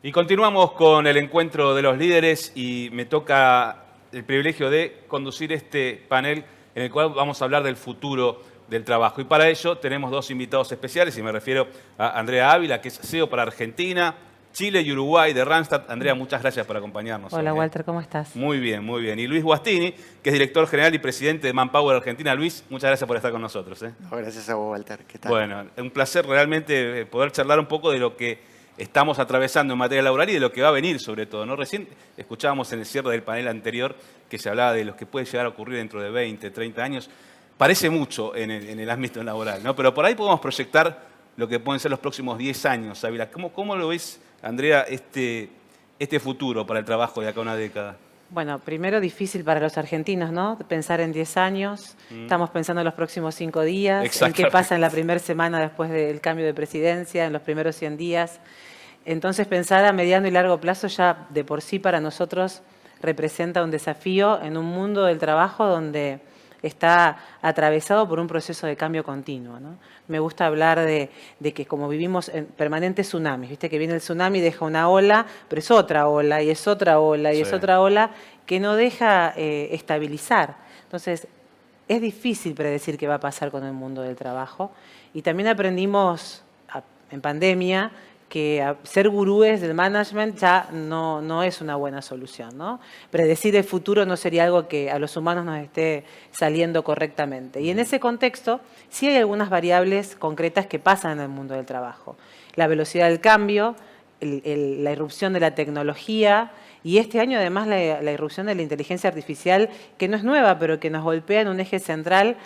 Y continuamos con el encuentro de los líderes y me toca el privilegio de conducir este panel en el cual vamos a hablar del futuro del trabajo. Y para ello tenemos dos invitados especiales y me refiero a Andrea Ávila, que es CEO para Argentina, Chile y Uruguay de Randstad. Andrea, muchas gracias por acompañarnos. Hola hoy, Walter, ¿cómo estás? Muy bien, muy bien. Y Luis Guastini, que es director general y presidente de Manpower Argentina. Luis, muchas gracias por estar con nosotros. No, gracias a vos, Walter. ¿Qué tal? Bueno, un placer realmente poder charlar un poco de lo que estamos atravesando en materia laboral y de lo que va a venir sobre todo, ¿no? Recién escuchábamos en el cierre del panel anterior que se hablaba de lo que puede llegar a ocurrir dentro de 20, 30 años. Parece mucho en el ámbito laboral, ¿no? Pero por ahí podemos proyectar lo que pueden ser los próximos 10 años, Ávila. ¿Cómo lo ves, Andrea, este futuro para el trabajo de acá a una década? Bueno, primero difícil para los argentinos, ¿no? Pensar en 10 años, estamos pensando en los próximos 5 días, en qué pasa en la primera semana después del cambio de presidencia, en los primeros 100 días. Entonces pensar a mediano y largo plazo ya de por sí para nosotros representa un desafío en un mundo del trabajo donde está atravesado por un proceso de cambio continuo, ¿no? Me gusta hablar de que como vivimos en permanentes tsunamis, viste que viene el tsunami y deja una ola, pero es otra ola y es otra ola y es otra ola que no deja estabilizar. Entonces, es difícil predecir qué va a pasar con el mundo del trabajo y también aprendimos en pandemia que ser gurúes del management ya no es una buena solución, ¿no? Predecir el futuro no sería algo que a los humanos nos esté saliendo correctamente. Y en ese contexto sí hay algunas variables concretas que pasan en el mundo del trabajo. La velocidad del cambio, la irrupción de la tecnología y este año además la irrupción de la inteligencia artificial, que no es nueva, pero que nos golpea en un eje central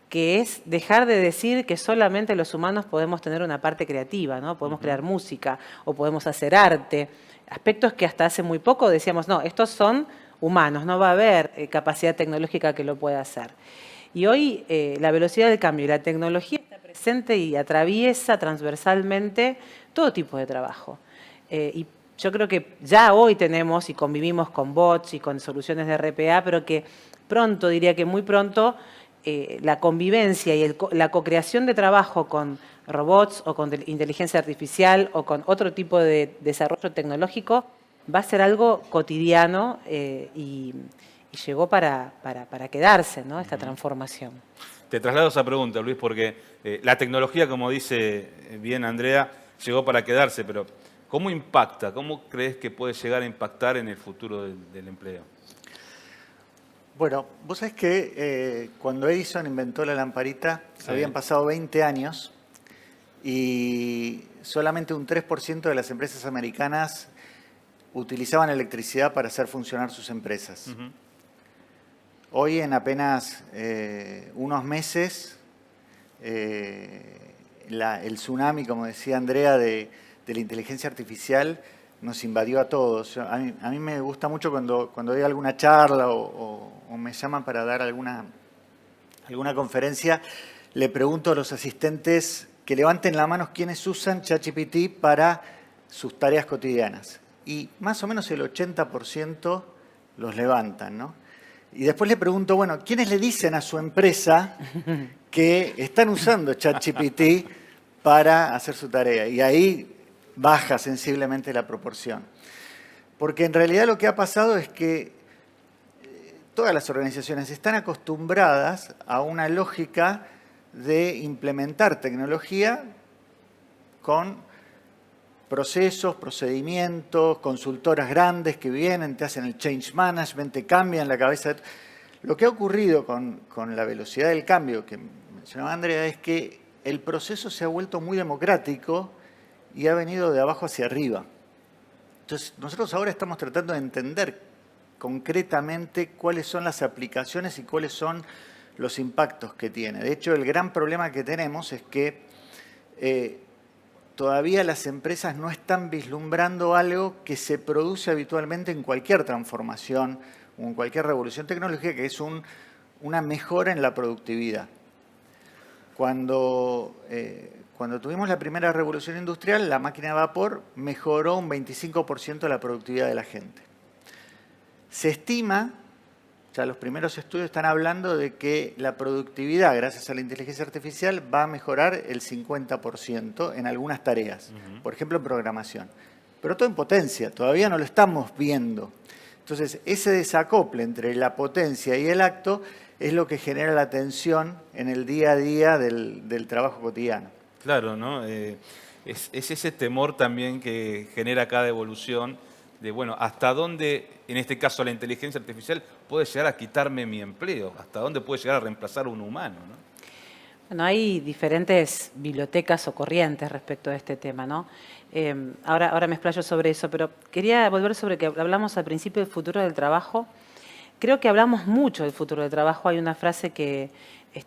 que es dejar de decir que solamente los humanos podemos tener una parte creativa, ¿no? Podemos crear música o podemos hacer arte, aspectos que hasta hace muy poco decíamos, no, estos son humanos, no va a haber capacidad tecnológica que lo pueda hacer. Y hoy la velocidad del cambio y la tecnología está presente y atraviesa transversalmente todo tipo de trabajo. Y yo creo que ya hoy tenemos y convivimos con bots y con soluciones de RPA, pero que pronto, diría que muy pronto, la convivencia y la co-creación de trabajo con robots o con inteligencia artificial o con otro tipo de desarrollo tecnológico va a ser algo cotidiano y llegó para quedarse, ¿no? Esta transformación. Te traslado esa pregunta, Luis, porque la tecnología, como dice bien Andrea, llegó para quedarse, pero ¿cómo impacta? ¿Cómo crees que puede llegar a impactar en el futuro del empleo? Bueno, vos sabés que cuando Edison inventó la lamparita, habían pasado 20 años y solamente un 3% de las empresas americanas utilizaban electricidad para hacer funcionar sus empresas. Hoy, en apenas unos meses, el tsunami, como decía Andrea, de la inteligencia artificial nos invadió a todos. A mí me gusta mucho cuando doy alguna charla o me llaman para dar alguna conferencia, le pregunto a los asistentes que levanten la mano quiénes usan ChatGPT para sus tareas cotidianas. Y más o menos el 80% los levantan, ¿no? Y después le pregunto, bueno, ¿quiénes le dicen a su empresa que están usando ChatGPT para hacer su tarea? Y ahí baja sensiblemente la proporción. Porque en realidad lo que ha pasado es que todas las organizaciones están acostumbradas a una lógica de implementar tecnología con procesos, procedimientos, consultoras grandes que vienen, te hacen el change management, te cambian la cabeza. Lo que ha ocurrido con la velocidad del cambio que mencionaba Andrea es que el proceso se ha vuelto muy democrático y ha venido de abajo hacia arriba. Entonces, nosotros ahora estamos tratando de entender concretamente cuáles son las aplicaciones y cuáles son los impactos que tiene. De hecho, el gran problema que tenemos es que todavía las empresas no están vislumbrando algo que se produce habitualmente en cualquier transformación o en cualquier revolución tecnológica, que es una mejora en la productividad. Cuando tuvimos la primera revolución industrial, la máquina de vapor mejoró un 25% la productividad de la gente. Se estima, ya los primeros estudios están hablando de que la productividad, gracias a la inteligencia artificial, va a mejorar el 50% en algunas tareas, por ejemplo en programación. pero todo en potencia, todavía no lo estamos viendo. Entonces, ese desacople entre la potencia y el acto es lo que genera la tensión en el día a día del trabajo cotidiano. Claro, ¿no? Es ese temor también que genera cada evolución de, bueno, hasta dónde, en este caso la inteligencia artificial, puede llegar a quitarme mi empleo, hasta dónde puede llegar a reemplazar a un humano, ¿no? Bueno, hay diferentes bibliotecas o corrientes respecto a este tema, ¿no? Ahora me explayo sobre eso, pero quería volver sobre que hablamos al principio del futuro del trabajo. Creo que hablamos mucho del futuro del trabajo. Hay una frase que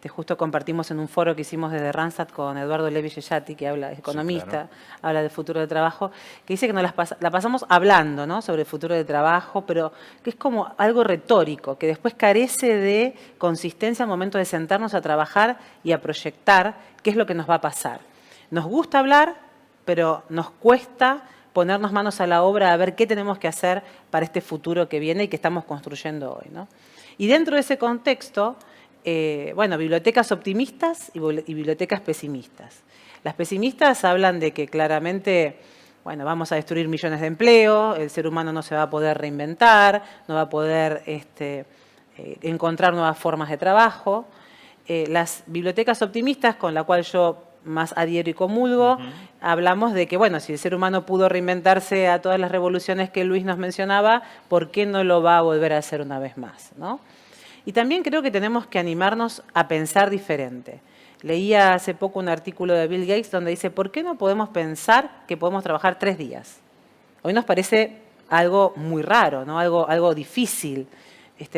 justo compartimos en un foro que hicimos desde Randstad con Eduardo Levi-Yeyati, que habla, es economista, sí, claro, habla del futuro del trabajo, que dice que la pasamos hablando, ¿no?, sobre el futuro del trabajo, pero que es como algo retórico, que después carece de consistencia al momento de sentarnos a trabajar y a proyectar qué es lo que nos va a pasar. Nos gusta hablar, pero nos cuesta ponernos manos a la obra a ver qué tenemos que hacer para este futuro que viene y que estamos construyendo hoy, ¿no? Y dentro de ese contexto, bueno, bibliotecas optimistas y bibliotecas pesimistas. Las pesimistas hablan de que claramente, bueno, vamos a destruir millones de empleos, el ser humano no se va a poder reinventar, no va a poder encontrar nuevas formas de trabajo. Las bibliotecas optimistas, con la cual yo más adhiero y comulgo, hablamos de que, bueno, si el ser humano pudo reinventarse a todas las revoluciones que Luis nos mencionaba, ¿por qué no lo va a volver a hacer una vez más, ¿no? Y también creo que tenemos que animarnos a pensar diferente. Leía hace poco un artículo de Bill Gates donde dice, ¿por qué no podemos pensar que podemos trabajar 3 días? Hoy nos parece algo muy raro, ¿no? Algo difícil.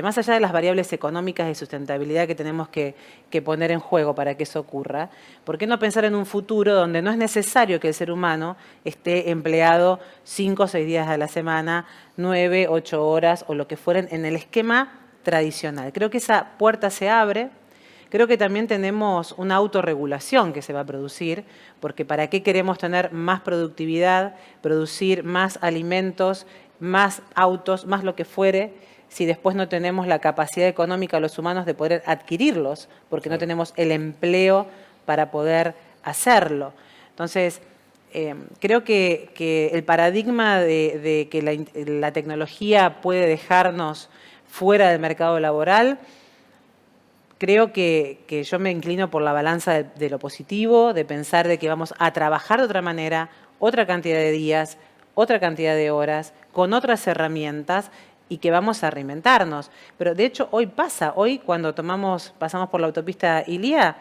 Más allá de las variables económicas y sustentabilidad que tenemos que poner en juego para que eso ocurra, ¿por qué no pensar en un futuro donde no es necesario que el ser humano esté empleado 5 o 6 días a la semana, 9, 8 horas o lo que fueren en el esquema tradicional? Creo que esa puerta se abre. Creo que también tenemos una autorregulación que se va a producir, porque ¿para qué queremos tener más productividad, producir más alimentos, más autos, más lo que fuere, si después no tenemos la capacidad económica los humanos de poder adquirirlos, porque no tenemos el empleo para poder hacerlo? Entonces, creo que el paradigma de que la tecnología puede dejarnos fuera del mercado laboral, creo que yo me inclino por la balanza de lo positivo, de pensar de que vamos a trabajar de otra manera, otra cantidad de días, otra cantidad de horas, con otras herramientas, y que vamos a reinventarnos. Pero de hecho hoy pasa, hoy cuando pasamos por la autopista Ilía,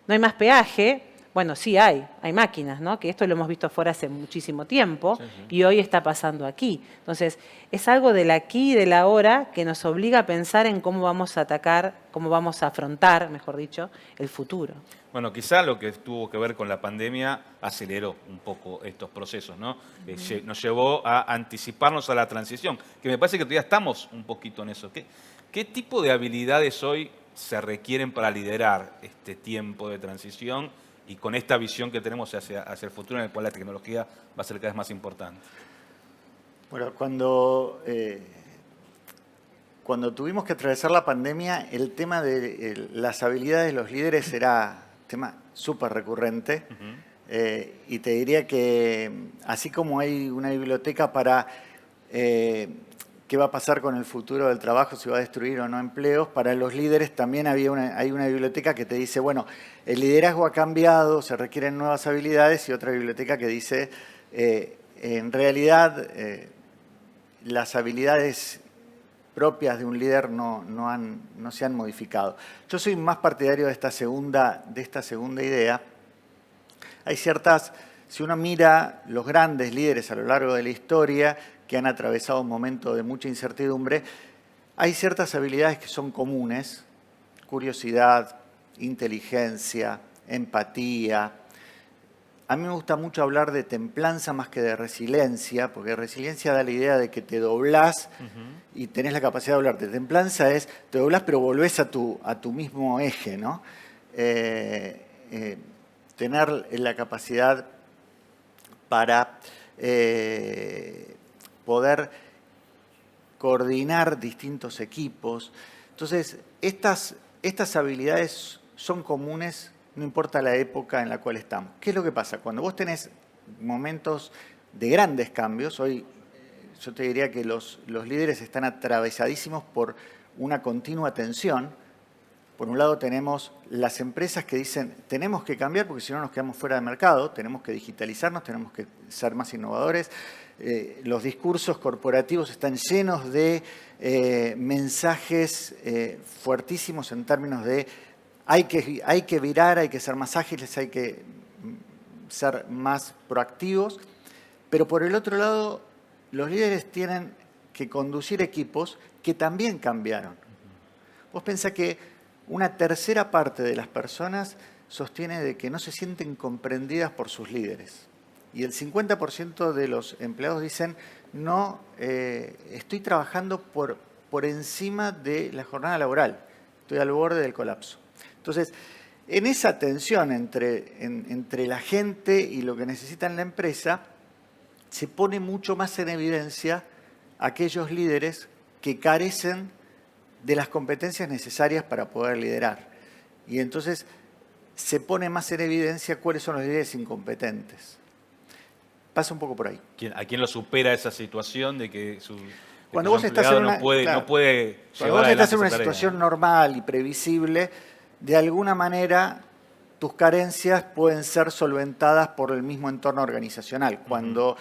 no hay más peaje. Bueno, sí hay máquinas, ¿no? Que esto lo hemos visto afuera hace muchísimo tiempo, y hoy está pasando aquí. Entonces, es algo del aquí y del ahora que nos obliga a pensar en cómo vamos a atacar, cómo vamos a afrontar, mejor dicho, el futuro. Bueno, quizá lo que tuvo que ver con la pandemia aceleró un poco estos procesos, ¿no? Nos llevó a anticiparnos a la transición, que me parece que todavía estamos un poquito en eso. ¿Qué tipo de habilidades hoy se requieren para liderar este tiempo de transición y con esta visión que tenemos hacia el futuro en el cual la tecnología va a ser cada vez más importante? Bueno, cuando tuvimos que atravesar la pandemia, el tema de las habilidades de los líderes era un tema súper recurrente. Y te diría que así como hay una biblioteca para qué va a pasar con el futuro del trabajo, si va a destruir o no empleos, para los líderes también hay una biblioteca que te dice, bueno, el liderazgo ha cambiado, se requieren nuevas habilidades, y otra biblioteca que dice, en realidad, las habilidades propias de un líder no se han modificado. Yo soy más partidario de esta segunda idea. Hay ciertas, si uno mira los grandes líderes a lo largo de la historia que han atravesado un momento de mucha incertidumbre, hay ciertas habilidades que son comunes: curiosidad, inteligencia, empatía. A mí me gusta mucho hablar de templanza más que de resiliencia, porque resiliencia da la idea de que te doblás y tenés la capacidad de doblarte. Templanza es, te doblás pero volvés a tu mismo eje, ¿no? Tener la capacidad para poder coordinar distintos equipos. Entonces, estas habilidades son comunes, no importa la época en la cual estamos. ¿Qué es lo que pasa? Cuando vos tenés momentos de grandes cambios. Hoy yo te diría que los líderes están atravesadísimos por una continua tensión. Por un lado tenemos las empresas que dicen tenemos que cambiar porque si no nos quedamos fuera de mercado, tenemos que digitalizarnos, tenemos que ser más innovadores. Los discursos corporativos están llenos de mensajes fuertísimos en términos de hay que virar, hay que ser más ágiles, hay que ser más proactivos. Pero por el otro lado, los líderes tienen que conducir equipos que también cambiaron. Vos pensás que una tercera parte de las personas sostiene de que no se sienten comprendidas por sus líderes. Y el 50% de los empleados dicen, no, estoy trabajando por encima de la jornada laboral, estoy al borde del colapso. Entonces, en esa tensión entre la gente y lo que necesita en la empresa, se pone mucho más en evidencia aquellos líderes que carecen de las competencias necesarias para poder liderar. Y entonces se pone más en evidencia cuáles son los líderes incompetentes. Pasa un poco por ahí. ¿A quién lo supera esa situación de que cuando vos estás en una, no puede cuando vos estás en una situación normal y previsible, de alguna manera tus carencias pueden ser solventadas por el mismo entorno organizacional. Cuando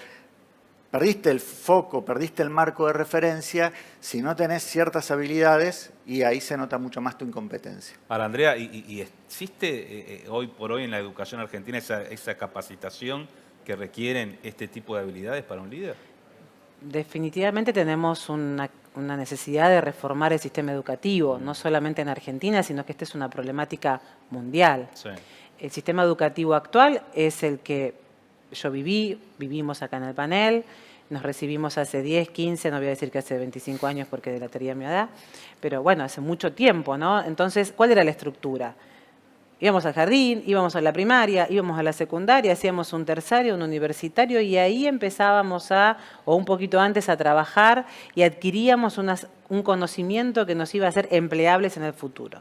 perdiste el foco, perdiste el marco de referencia, si no tenés ciertas habilidades, y ahí se nota mucho más tu incompetencia. Ahora, Andrea, ¿y existe hoy por hoy en la educación argentina esa capacitación que requieren este tipo de habilidades para un líder? Definitivamente tenemos una necesidad de reformar el sistema educativo, no solamente en Argentina, sino que esta es una problemática mundial. Sí. El sistema educativo actual es el que yo vivimos acá en el panel, nos recibimos hace 10, 15, no voy a decir que hace 25 años porque delataría mi edad, pero bueno, hace mucho tiempo, ¿no? Entonces, ¿cuál era la estructura? Íbamos al jardín, íbamos a la primaria, íbamos a la secundaria, hacíamos un terciario, un universitario y ahí empezábamos o un poquito antes, a trabajar y adquiríamos un conocimiento que nos iba a hacer empleables en el futuro.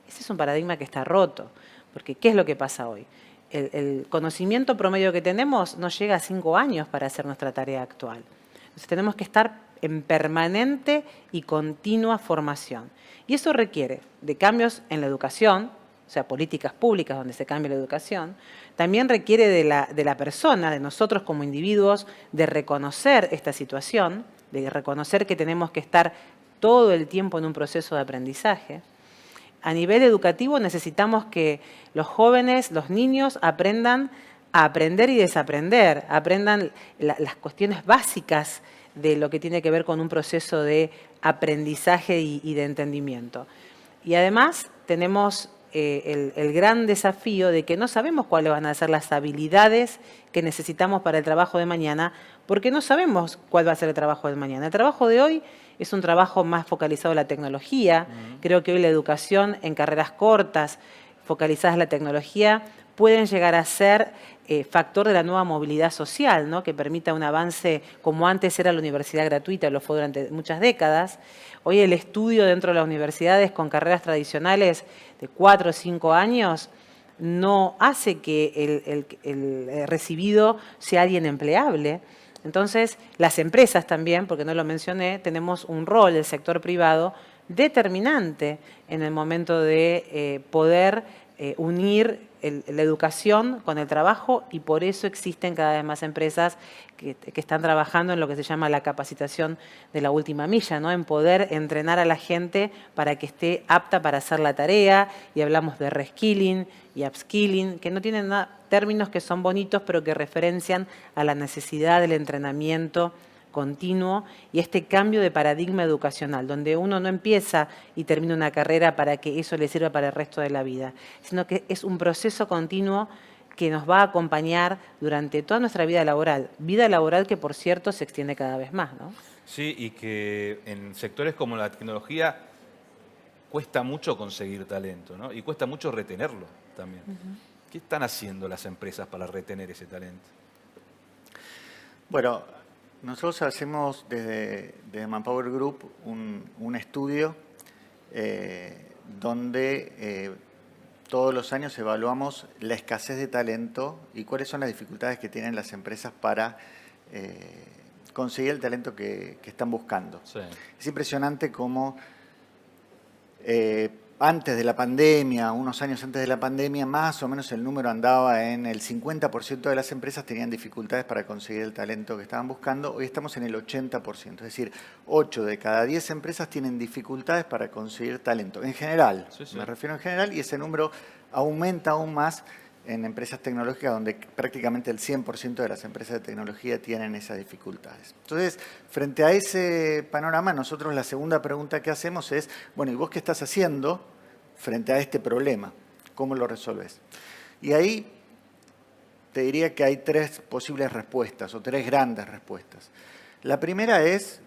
Ese es un paradigma que está roto, porque ¿qué es lo que pasa hoy? El conocimiento promedio que tenemos no llega a 5 años para hacer nuestra tarea actual. Entonces tenemos que estar en permanente y continua formación. Y eso requiere de cambios en la educación, o sea, políticas públicas donde se cambie la educación. También requiere de la persona, de nosotros como individuos, de reconocer esta situación, de reconocer que tenemos que estar todo el tiempo en un proceso de aprendizaje. A nivel educativo necesitamos que los jóvenes, los niños, aprendan a aprender y desaprender, aprendan las cuestiones básicas de lo que tiene que ver con un proceso de aprendizaje y de entendimiento. Y además tenemos el gran desafío de que no sabemos cuáles van a ser las habilidades que necesitamos para el trabajo de mañana, porque no sabemos cuál va a ser el trabajo de mañana. El trabajo de hoy es un trabajo más focalizado en la tecnología. Creo que hoy la educación en carreras cortas, focalizadas en la tecnología, pueden llegar a ser factor de la nueva movilidad social, ¿no? Que permita un avance como antes era la universidad gratuita, lo fue durante muchas décadas. Hoy el estudio dentro de las universidades con carreras tradicionales de 4 o 5 años no hace que el recibido sea alguien empleable. Entonces, las empresas también, porque no lo mencioné, tenemos un rol, el sector privado, determinante en el momento de poder unir la educación con el trabajo, y por eso existen cada vez más empresas que están trabajando en lo que se llama la capacitación de la última milla, ¿no? En poder entrenar a la gente para que esté apta para hacer la tarea, y hablamos de reskilling y upskilling, que no tienen términos que son bonitos, pero que referencian a la necesidad del entrenamiento continuo y este cambio de paradigma educacional, donde uno no empieza y termina una carrera para que eso le sirva para el resto de la vida, sino que es un proceso continuo que nos va a acompañar durante toda nuestra vida laboral que, por cierto, se extiende cada vez más, ¿no? Sí, y que en sectores como la tecnología cuesta mucho conseguir talento, ¿no? Y cuesta mucho retenerlo también. ¿Qué están haciendo las empresas para retener ese talento? Bueno, nosotros hacemos desde Manpower Group un estudio donde todos los años evaluamos la escasez de talento y cuáles son las dificultades que tienen las empresas para conseguir el talento que están buscando. Sí. Es impresionante cómo antes de la pandemia, unos años antes de la pandemia, más o menos el número andaba en el 50% de las empresas tenían dificultades para conseguir el talento que estaban buscando. Hoy estamos en el 80%, es decir, 8 de cada 10 empresas tienen dificultades para conseguir talento. En general, Sí. me refiero en general, y ese número aumenta aún más en empresas tecnológicas donde prácticamente el 100% de las empresas de tecnología tienen esas dificultades. Entonces, frente a ese panorama, nosotros la segunda pregunta que hacemos es, bueno, ¿y vos qué estás haciendo frente a este problema? ¿Cómo lo resolves? Y ahí te diría que hay 3 posibles respuestas o 3 grandes respuestas. La primera es,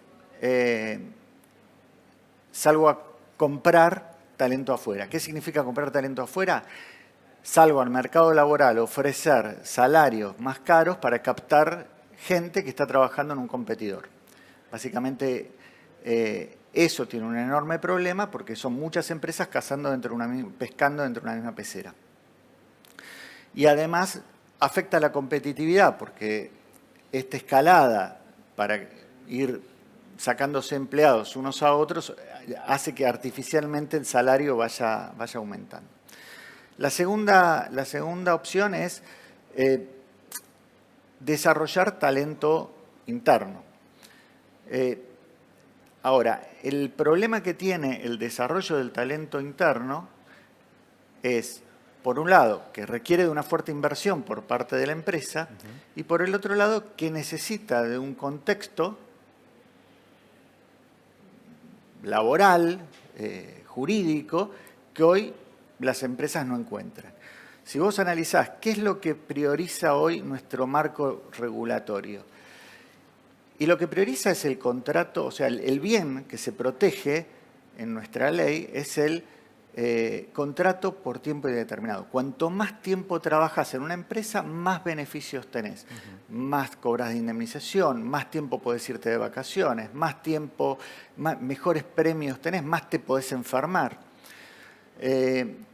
salgo a comprar talento afuera. ¿Qué significa comprar talento afuera? Salgo al mercado laboral a ofrecer salarios más caros para captar gente que está trabajando en un competidor. Básicamente, eso tiene un enorme problema porque son muchas empresas pescando dentro de una misma pecera. Y además afecta la competitividad porque esta escalada para ir sacándose empleados unos a otros hace que artificialmente el salario vaya aumentando. La segunda opción es desarrollar talento interno. Ahora, el problema que tiene el desarrollo del talento interno es, por un lado, que requiere de una fuerte inversión por parte de la empresa y por el otro lado, que necesita de un contexto laboral, jurídico, que hoy las empresas no encuentran. Si vos analizás qué es lo que prioriza hoy nuestro marco regulatorio, y lo que prioriza es el contrato, o sea, el bien que se protege en nuestra ley es el contrato por tiempo indeterminado. Cuanto más tiempo trabajas en una empresa, más beneficios tenés. Más cobras de indemnización, más tiempo podés irte de vacaciones, más tiempo, mejores premios tenés, más te podés enfermar.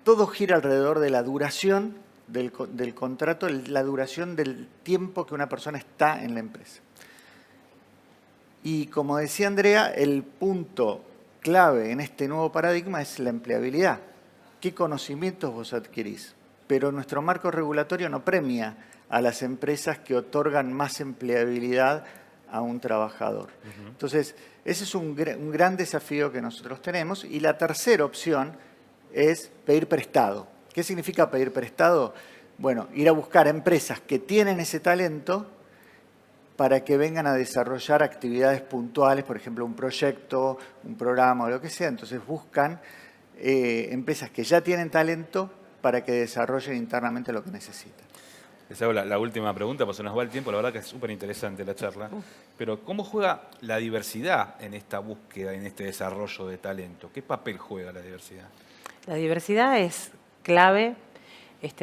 Todo gira alrededor de la duración del contrato, la duración del tiempo que una persona está en la empresa. Y como decía Andrea, el punto clave en este nuevo paradigma es la empleabilidad. ¿Qué conocimientos vos adquirís? Pero nuestro marco regulatorio no premia a las empresas que otorgan más empleabilidad a un trabajador. Entonces, ese es un gran desafío que nosotros tenemos. Y la tercera opción es pedir prestado. ¿Qué significa pedir prestado? Bueno, ir a buscar empresas que tienen ese talento para que vengan a desarrollar actividades puntuales, por ejemplo, un proyecto, un programa o lo que sea. Entonces buscan empresas que ya tienen talento para que desarrollen internamente lo que necesitan. Les hago la última pregunta, porque se nos va el tiempo. La verdad que es súper interesante la charla. Pero ¿cómo juega la diversidad en esta búsqueda, en este desarrollo de talento? ¿Qué papel juega la diversidad? La diversidad es clave,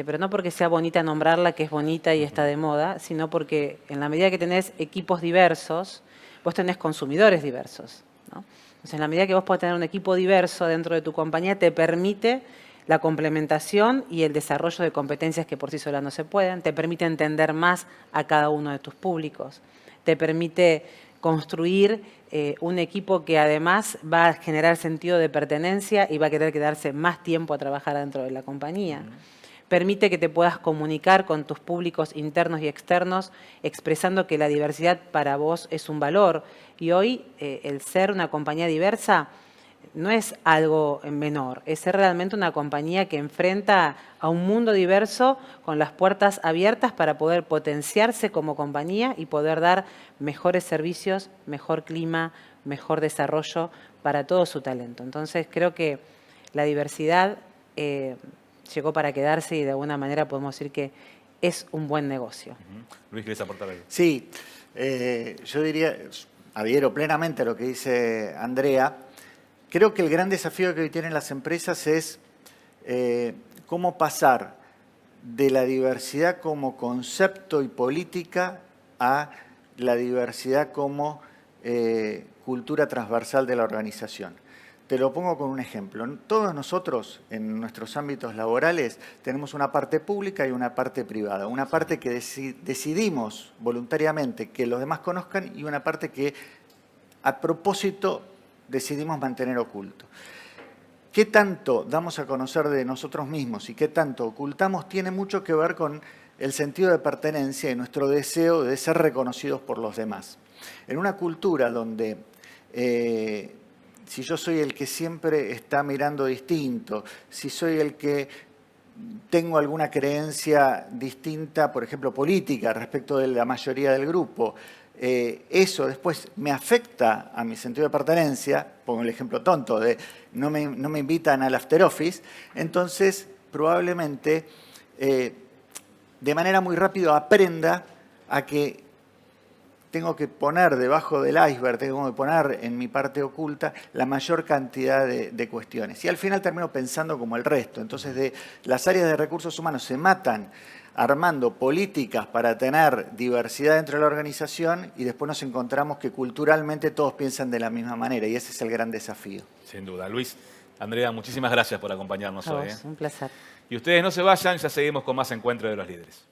pero no porque sea bonita nombrarla, que es bonita y está de moda, sino porque en la medida que tenés equipos diversos, vos tenés consumidores diversos, ¿no? Entonces, en la medida que vos podés tener un equipo diverso dentro de tu compañía, te permite la complementación y el desarrollo de competencias que por sí solas no se pueden, te permite entender más a cada uno de tus públicos, te permite construir un equipo que además va a generar sentido de pertenencia y va a querer quedarse más tiempo a trabajar dentro de la compañía. Permite que te puedas comunicar con tus públicos internos y externos, expresando que la diversidad para vos es un valor. Y hoy el ser una compañía diversa no es algo menor, es ser realmente una compañía que enfrenta a un mundo diverso con las puertas abiertas para poder potenciarse como compañía y poder dar mejores servicios, mejor clima, mejor desarrollo para todo su talento. Entonces creo que la diversidad llegó para quedarse y de alguna manera podemos decir que es un buen negocio. Luis, ¿querés aportar algo? Sí, yo diría, adhiero plenamente a lo que dice Andrea. Creo que el gran desafío que hoy tienen las empresas es cómo pasar de la diversidad como concepto y política a la diversidad como cultura transversal de la organización. Te lo pongo con un ejemplo. Todos nosotros, en nuestros ámbitos laborales, tenemos una parte pública y una parte privada. Una parte que decidimos voluntariamente que los demás conozcan y una parte que, a propósito, decidimos mantener oculto. ¿Qué tanto damos a conocer de nosotros mismos y qué tanto ocultamos? Tiene mucho que ver con el sentido de pertenencia y nuestro deseo de ser reconocidos por los demás. En una cultura donde si yo soy el que siempre está mirando distinto, si soy el que tengo alguna creencia distinta, por ejemplo, política, respecto de la mayoría del grupo, eso después me afecta a mi sentido de pertenencia, pongo el ejemplo tonto de no me invitan al after office, entonces probablemente de manera muy rápida aprenda a que tengo que poner debajo del iceberg, tengo que poner en mi parte oculta la mayor cantidad de cuestiones. Y al final termino pensando como el resto. Entonces, las áreas de recursos humanos se matan armando políticas para tener diversidad dentro de la organización y después nos encontramos que culturalmente todos piensan de la misma manera y ese es el gran desafío. Sin duda. Luis, Andrea, muchísimas gracias por acompañarnos hoy. Un placer. Y ustedes no se vayan, ya seguimos con más Encuentro de los Líderes.